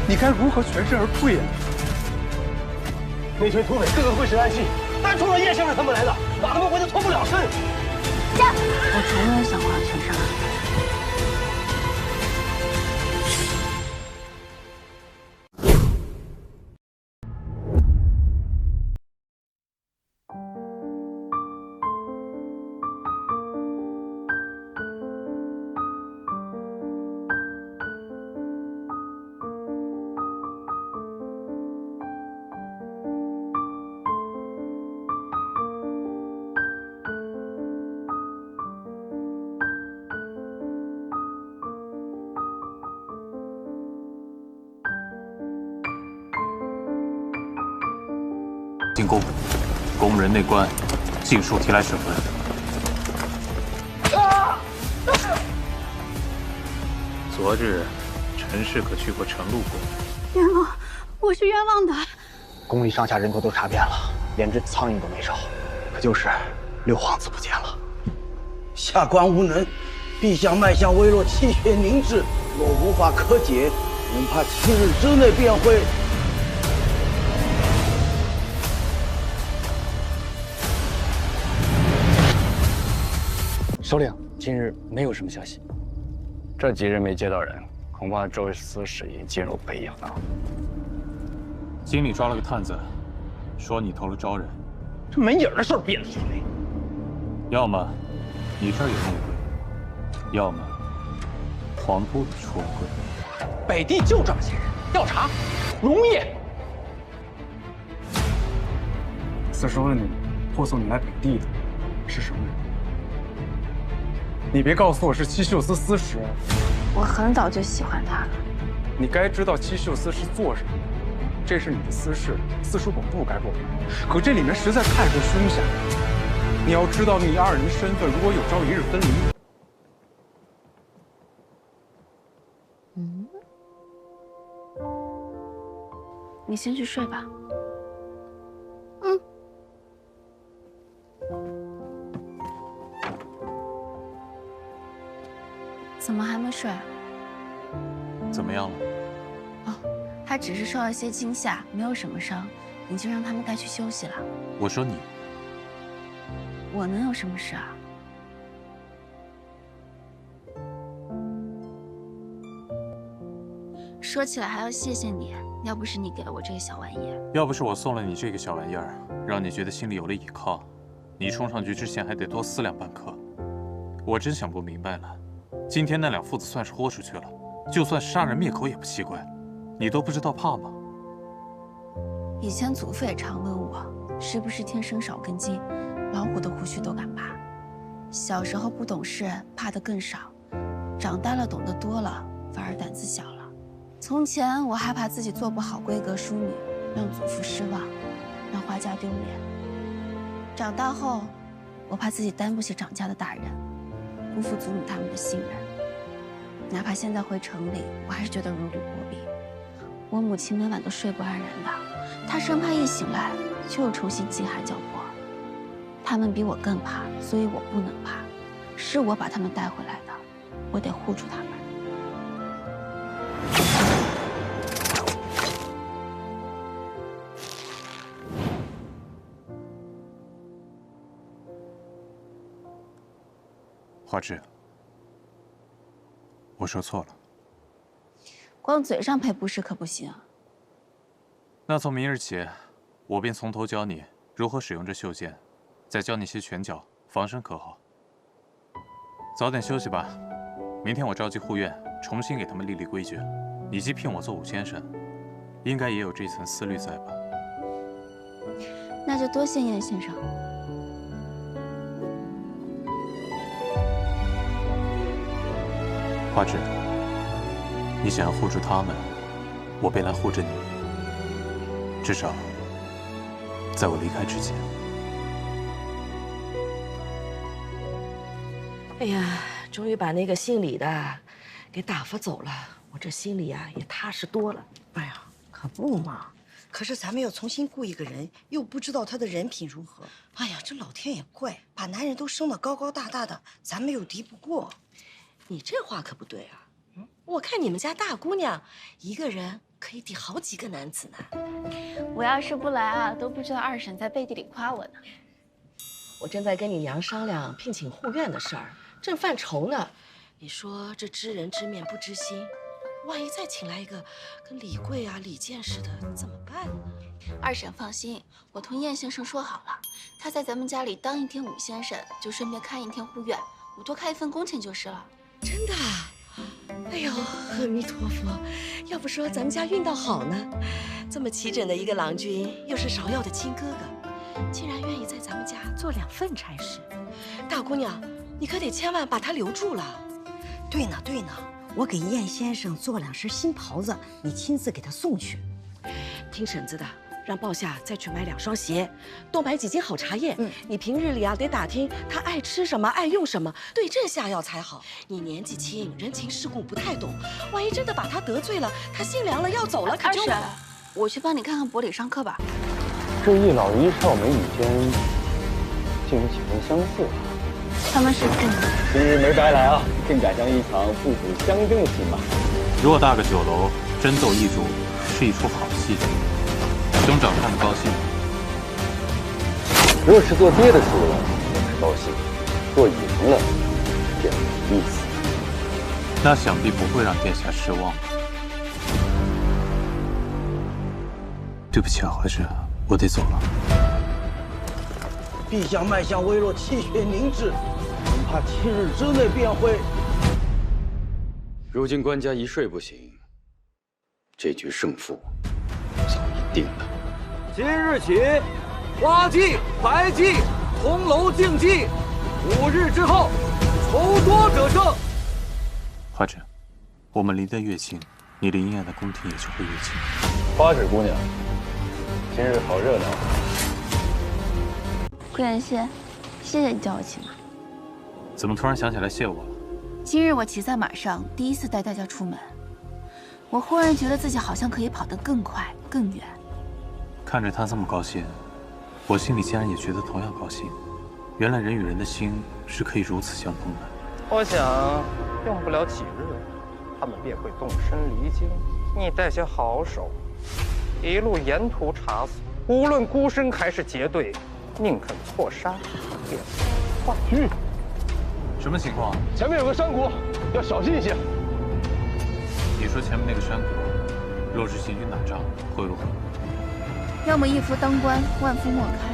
你该如何全身而退呀？那群土匪个个会使暗器，单冲着叶先生他们来的，把他们围得脱不了身。我从未想过要全身而退。进宫，宫人内官，尽数提来审问。昨日，陈氏可去过陈路宫？冤枉，我是冤枉的。宫里上下人头都查遍了，连只苍蝇都没少，可就是六皇子不见了。下官无能，陛下脉象微弱，气血凝滞，若无法可解，恐怕7日之内便会。首领，今日没有什么消息。这几日没接到人，恐怕周司使已进入北营了。京里抓了个探子，说你投了招人，这没影的事儿憋得出来。要么你这儿有内鬼，要么皇都里出了鬼。北地就这么些人，要查容易。此时问你，护送你来北地的是什么人？你别告诉我是七秀司司使。我很早就喜欢他了。你该知道七秀司是做什么的，这是你的私事，司属本部该过问。可这里面实在太过凶险了。你要知道，你二人身份如果有朝一日分离，你先去睡吧。怎么还没睡？怎么样了？哦，他只是受了些惊吓，没有什么伤，已经让他们带去休息了。我说你，我能有什么事啊？说起来还要谢谢你，要不是你给了我这个小玩意儿，要不是我送了你这个小玩意儿，让你觉得心里有了依靠，你冲上去之前还得多思量半刻。我真想不明白了，今天那两父子算是豁出去了，就算杀人灭口也不奇怪，你都不知道怕吗？以前祖父也常问我，是不是天生少根筋，老虎的胡须都敢拔。小时候不懂事，怕的更少，长大了懂得多了，反而胆子小了。从前我害怕自己做不好闺阁淑女，让祖父失望，让花家丢脸。长大后，我怕自己担不起长家的大人，辜负祖母他们的信任。哪怕现在回城里，我还是觉得如履薄冰。我母亲每晚都睡不安然的，她生怕一醒来就又重新饥寒交迫。他们比我更怕，所以我不能怕。是我把他们带回来的，我得护住他们。华芝，我说错了。光嘴上赔不是可不行。那从明日起，我便从头教你如何使用这袖剑，再教你些拳脚防身，可好？早点休息吧，明天我召集护院，重新给他们立规矩。你既聘我做武先生，应该也有这层思虑在吧？那就多谢燕先生。华芝，你想要护住他们，我便来护着你。至少，在我离开之前。哎呀，终于把那个姓李的给打发走了，我这心里呀也踏实多了。哎呀，可不嘛！可是咱们要重新雇一个人，又不知道他的人品如何。哎呀，这老天也怪，把男人都生得高高大大的，咱们又敌不过。你这话可不对啊！我看你们家大姑娘一个人可以抵好几个男子呢。我要是不来啊，都不知道二婶在背地里夸我呢。我正在跟你娘商量聘请护院的事儿，正犯愁呢。你说这知人知面不知心，万一再请来一个跟李贵啊、李健似的，怎么办呢？二婶放心，我同燕先生说好了，他在咱们家里当一天武先生，就顺便看一天护院，我多开一份工钱就是了。真的啊？哎呦，阿弥陀佛！要不说咱们家运道好呢，这么齐整的一个郎君，又是芍药的亲哥哥，竟然愿意在咱们家做2份差事。大姑娘，你可得千万把他留住了。对呢，对呢，我给燕先生做2身新袍子，你亲自给他送去。听婶子的，让鲍夏再去买2双鞋，多买几斤好茶叶。你平日里啊得打听他爱吃什么，爱用什么，对症下药才好。你年纪轻，人情世故不太懂，万一真的把他得罪了，他心凉了要走了，可就……二婶，我去帮你看看伯里上课吧。这一老一少美女间，竟有几分相似啊！他们是父母。今日没白来啊，竟赶上一场父子相争的戏码。偌大个酒楼，争斗一主是一出好戏。兄长看得高兴。若是做爹的输了，我是高兴；做赢了，便没意思。那想必不会让殿下失望。对不起啊，怀侄，我得走了。陛下脉象微弱，气血凝滞，恐怕7日之内便会。如今官家一睡不醒，这局胜负早已定了。今日起，花季、白季同楼竞技，5日之后，筹多者胜。怀侄，我们离得越近，你离应验的宫廷也就会越近。花纸姑娘，今日好热闹。顾妍希，谢谢你叫我骑马。怎么突然想起来谢我了？今日我骑在马上，第一次带大家出门，我忽然觉得自己好像可以跑得更快、更远。看着他这么高兴，我心里竟然也觉得同样高兴。原来人与人的心是可以如此相通的。我想用不了几日，他们便会动身离京。你带些好手，一路沿途查索，无论孤身还是结队，宁肯错杀，也不换。去。什么情况？前面有个山谷，要小心一些。你说前面那个山谷，若是行军打仗，会如何？要么一夫当关，万夫莫开；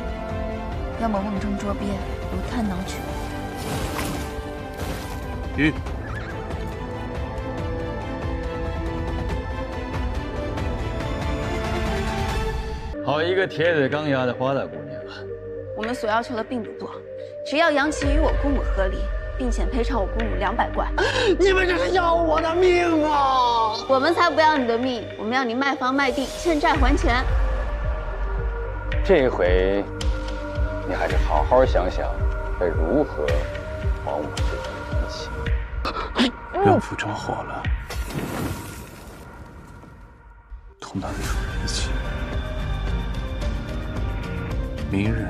要么瓮中捉鳖，如探囊取物。鱼。好一个铁嘴钢牙的花大姑娘啊！我们所要求的并不多，只要杨琦与我公母和离，并且赔偿我公母200贯。你们这是要我的命啊！我们才不要你的命，我们要你卖房卖地，欠债还钱。这回，你还是好好想想，该如何还我这份人情。怨妇着火了，痛到一出人气。明日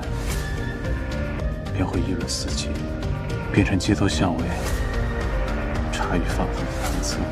便会议论4季，变成街头巷尾茶余饭后的谈资。